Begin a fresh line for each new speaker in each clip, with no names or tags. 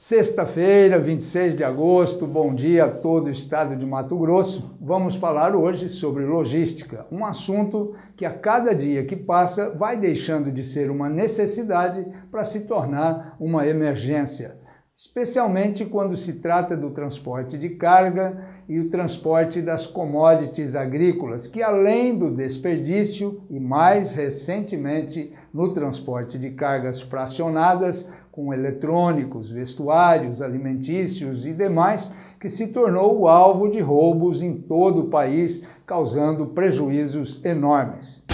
Sexta-feira, 26 de agosto, bom dia a todo o estado de Mato Grosso. Vamos falar hoje sobre logística, um assunto que a cada dia que passa vai deixando de ser uma necessidade para se tornar uma emergência, especialmente quando se trata do transporte de carga e o transporte das commodities agrícolas, que além do desperdício e mais recentemente no transporte de cargas fracionadas, com eletrônicos, vestuários, alimentícios e demais, que se tornou o alvo de roubos em todo o país, causando prejuízos enormes.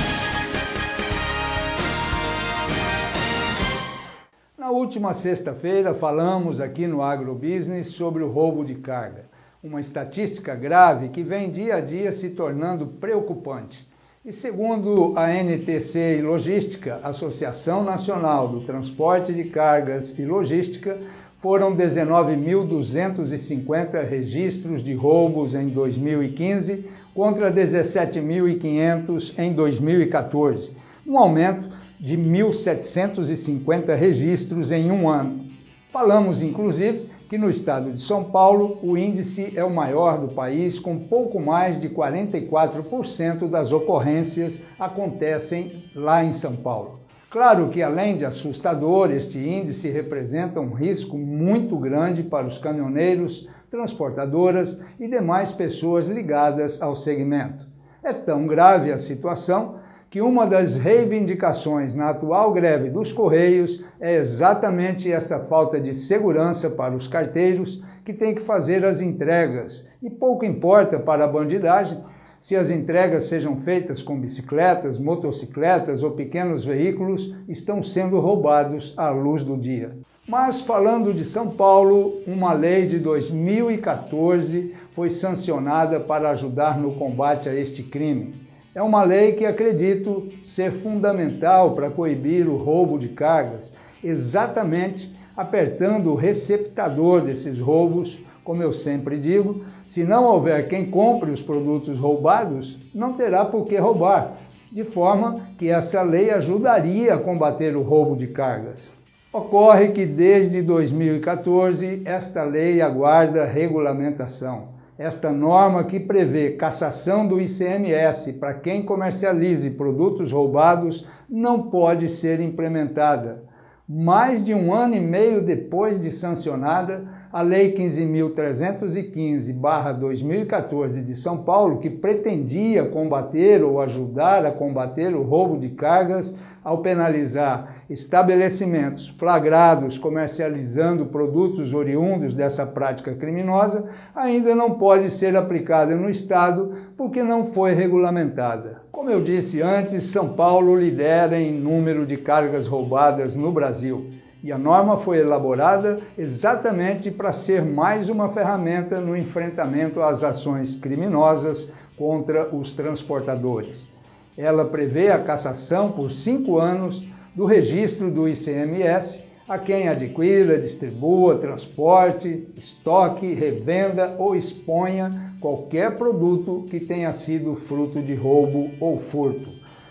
Na última sexta-feira, falamos aqui no Agrobusiness sobre o roubo de carga, uma estatística grave que vem dia a dia se tornando preocupante. E segundo a NTC e Logística, Associação Nacional do Transporte de Cargas e Logística, foram 19.250 registros de roubos em 2015 contra 17.500 em 2014, um aumento de 1.750 registros em um ano. Falamos, inclusive, que no estado de São Paulo o índice é o maior do país, com pouco mais de 44% das ocorrências acontecem lá em São Paulo. Claro que, além de assustador, este índice representa um risco muito grande para os caminhoneiros, transportadoras e demais pessoas ligadas ao segmento. É tão grave a situação que uma das reivindicações na atual greve dos Correios é exatamente esta falta de segurança para os carteiros que têm que fazer as entregas. E pouco importa para a bandidagem se as entregas sejam feitas com bicicletas, motocicletas ou pequenos veículos, estão sendo roubados à luz do dia. Mas falando de São Paulo, uma lei de 2014 foi sancionada para ajudar no combate a este crime. É uma lei que acredito ser fundamental para coibir o roubo de cargas, exatamente apertando o receptador desses roubos. Como eu sempre digo, se não houver quem compre os produtos roubados, não terá por que roubar, de forma que essa lei ajudaria a combater o roubo de cargas. Ocorre que desde 2014 esta lei aguarda regulamentação. Esta norma que prevê cassação do ICMS para quem comercialize produtos roubados não pode ser implementada. Mais de um ano e meio depois de sancionada, a Lei 15.315/2014 de São Paulo, que pretendia combater ou ajudar a combater o roubo de cargas ao penalizar estabelecimentos flagrados comercializando produtos oriundos dessa prática criminosa, ainda não pode ser aplicada no Estado porque não foi regulamentada. Como eu disse antes, São Paulo lidera em número de cargas roubadas no Brasil. E a norma foi elaborada exatamente para ser mais uma ferramenta no enfrentamento às ações criminosas contra os transportadores. Ela prevê a cassação por 5 anos do registro do ICMS a quem adquira, distribua, transporte, estoque, revenda ou exponha qualquer produto que tenha sido fruto de roubo ou furto.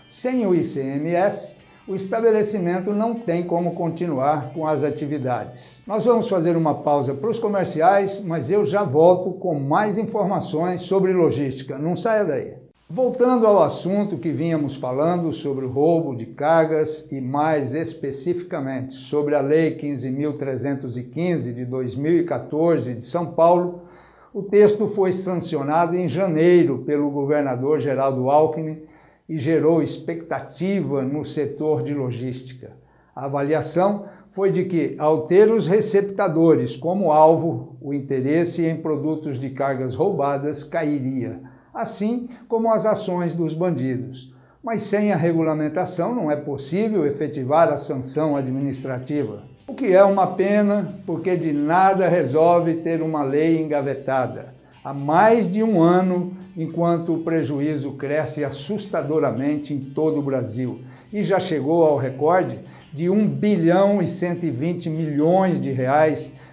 Sem o ICMS, o estabelecimento não tem como continuar com as atividades. Nós vamos fazer uma pausa para os comerciais, mas eu já volto com mais informações sobre logística. Não saia daí. Voltando ao assunto que vínhamos falando sobre o roubo de cargas e mais especificamente sobre a Lei 15.315 de 2014 de São Paulo, o texto foi sancionado em janeiro pelo governador Geraldo Alckmin e gerou expectativa no setor de logística. A avaliação foi de que, ao ter os receptadores como alvo, o interesse em produtos de cargas roubadas cairia, assim como as ações dos bandidos. Mas sem a regulamentação não é possível efetivar a sanção administrativa. O que é uma pena, porque de nada resolve ter uma lei engavetada há mais de um ano, enquanto o prejuízo cresce assustadoramente em todo o Brasil e já chegou ao recorde de 1.120 bilhões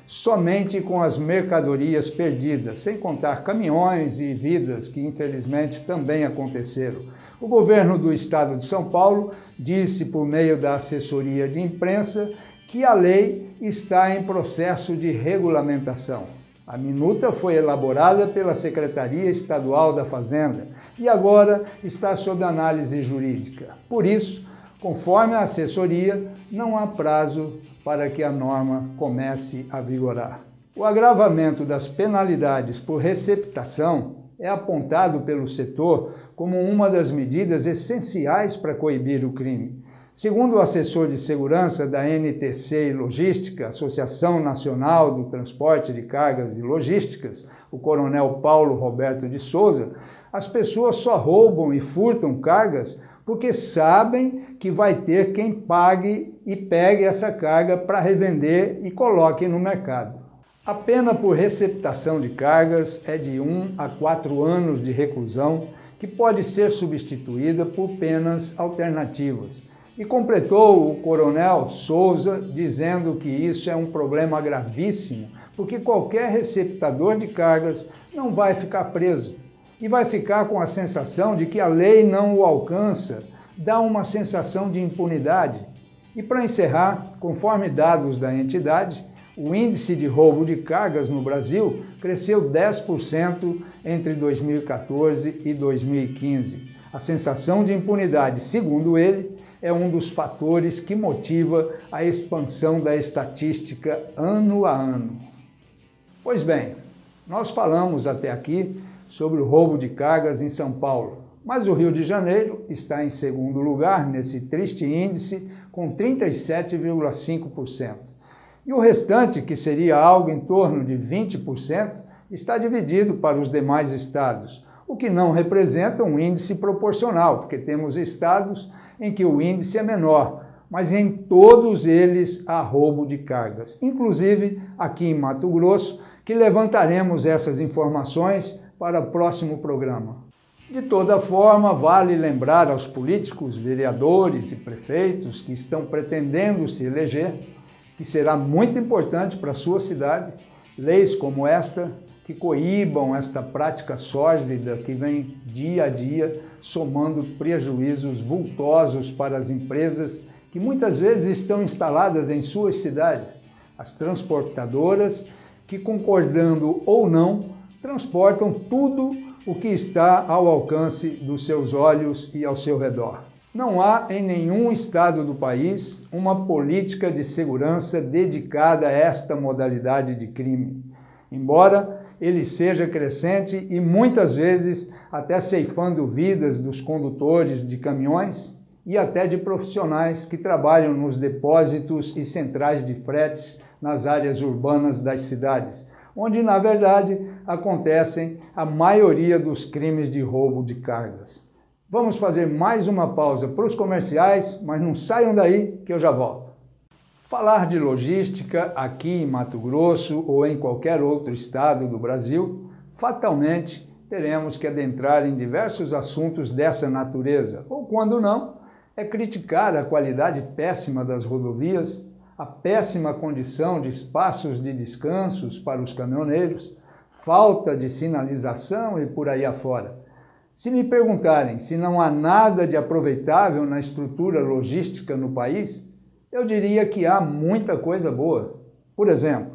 somente com as mercadorias perdidas, sem contar caminhões e vidas que infelizmente também aconteceram. O governo do estado de São Paulo disse por meio da assessoria de imprensa que a lei está em processo de regulamentação. A minuta foi elaborada pela Secretaria Estadual da Fazenda e agora está sob análise jurídica. Por isso, conforme a assessoria, não há prazo para que a norma comece a vigorar. O agravamento das penalidades por receptação é apontado pelo setor como uma das medidas essenciais para coibir o crime. Segundo o assessor de segurança da NTC e Logística, Associação Nacional do Transporte de Cargas e Logísticas, o coronel Paulo Roberto de Souza, as pessoas só roubam e furtam cargas porque sabem que vai ter quem pague e pegue essa carga para revender e coloque no mercado. A pena por receptação de cargas é de 1 a 4 anos de reclusão, que pode ser substituída por penas alternativas. E completou o coronel Souza dizendo que isso é um problema gravíssimo, porque qualquer receptador de cargas não vai ficar preso e vai ficar com a sensação de que a lei não o alcança, dá uma sensação de impunidade. E para encerrar, conforme dados da entidade, o índice de roubo de cargas no Brasil cresceu 10% entre 2014 e 2015. A sensação de impunidade, segundo ele, é um dos fatores que motiva a expansão da estatística ano a ano. Pois bem, nós falamos até aqui sobre o roubo de cargas em São Paulo, mas o Rio de Janeiro está em segundo lugar nesse triste índice com 37,5%. E o restante, que seria algo em torno de 20%, está dividido para os demais estados, o que não representa um índice proporcional, porque temos estados em que o índice é menor, mas em todos eles há roubo de cargas, inclusive aqui em Mato Grosso, que levantaremos essas informações para o próximo programa. De toda forma, vale lembrar aos políticos, vereadores e prefeitos que estão pretendendo se eleger que será muito importante para a sua cidade leis como esta que coíbam esta prática sórdida que vem dia a dia somando prejuízos vultosos para as empresas que muitas vezes estão instaladas em suas cidades, as transportadoras que, concordando ou não, transportam tudo o que está ao alcance dos seus olhos e ao seu redor. Não há em nenhum estado do país uma política de segurança dedicada a esta modalidade de crime, embora ele seja crescente e muitas vezes até ceifando vidas dos condutores de caminhões e até de profissionais que trabalham nos depósitos e centrais de fretes nas áreas urbanas das cidades, onde, na verdade, acontecem a maioria dos crimes de roubo de cargas. Vamos fazer mais uma pausa para os comerciais, mas não saiam daí que eu já volto. Falar de logística aqui em Mato Grosso ou em qualquer outro estado do Brasil, fatalmente teremos que adentrar em diversos assuntos dessa natureza, ou quando não, é criticar a qualidade péssima das rodovias, a péssima condição de espaços de descansos para os caminhoneiros, falta de sinalização e por aí afora. Se me perguntarem se não há nada de aproveitável na estrutura logística no país, eu diria que há muita coisa boa. Por exemplo,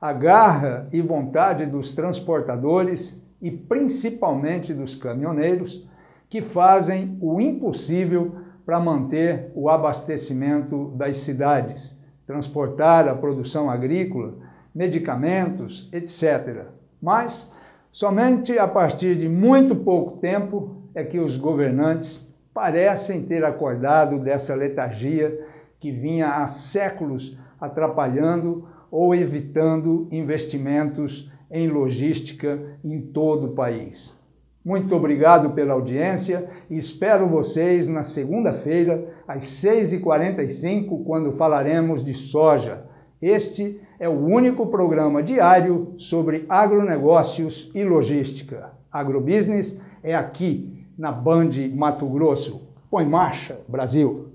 a garra e vontade dos transportadores e principalmente dos caminhoneiros que fazem o impossível para manter o abastecimento das cidades, transportar a produção agrícola, medicamentos, etc. Mas somente a partir de muito pouco tempo é que os governantes parecem ter acordado dessa letargia que vinha há séculos atrapalhando ou evitando investimentos em logística em todo o país. Muito obrigado pela audiência e espero vocês na segunda-feira, às 6h45, quando falaremos de soja. Este é o único programa diário sobre agronegócios e logística. Agrobusiness é aqui, na Band Mato Grosso. Põe marcha, Brasil!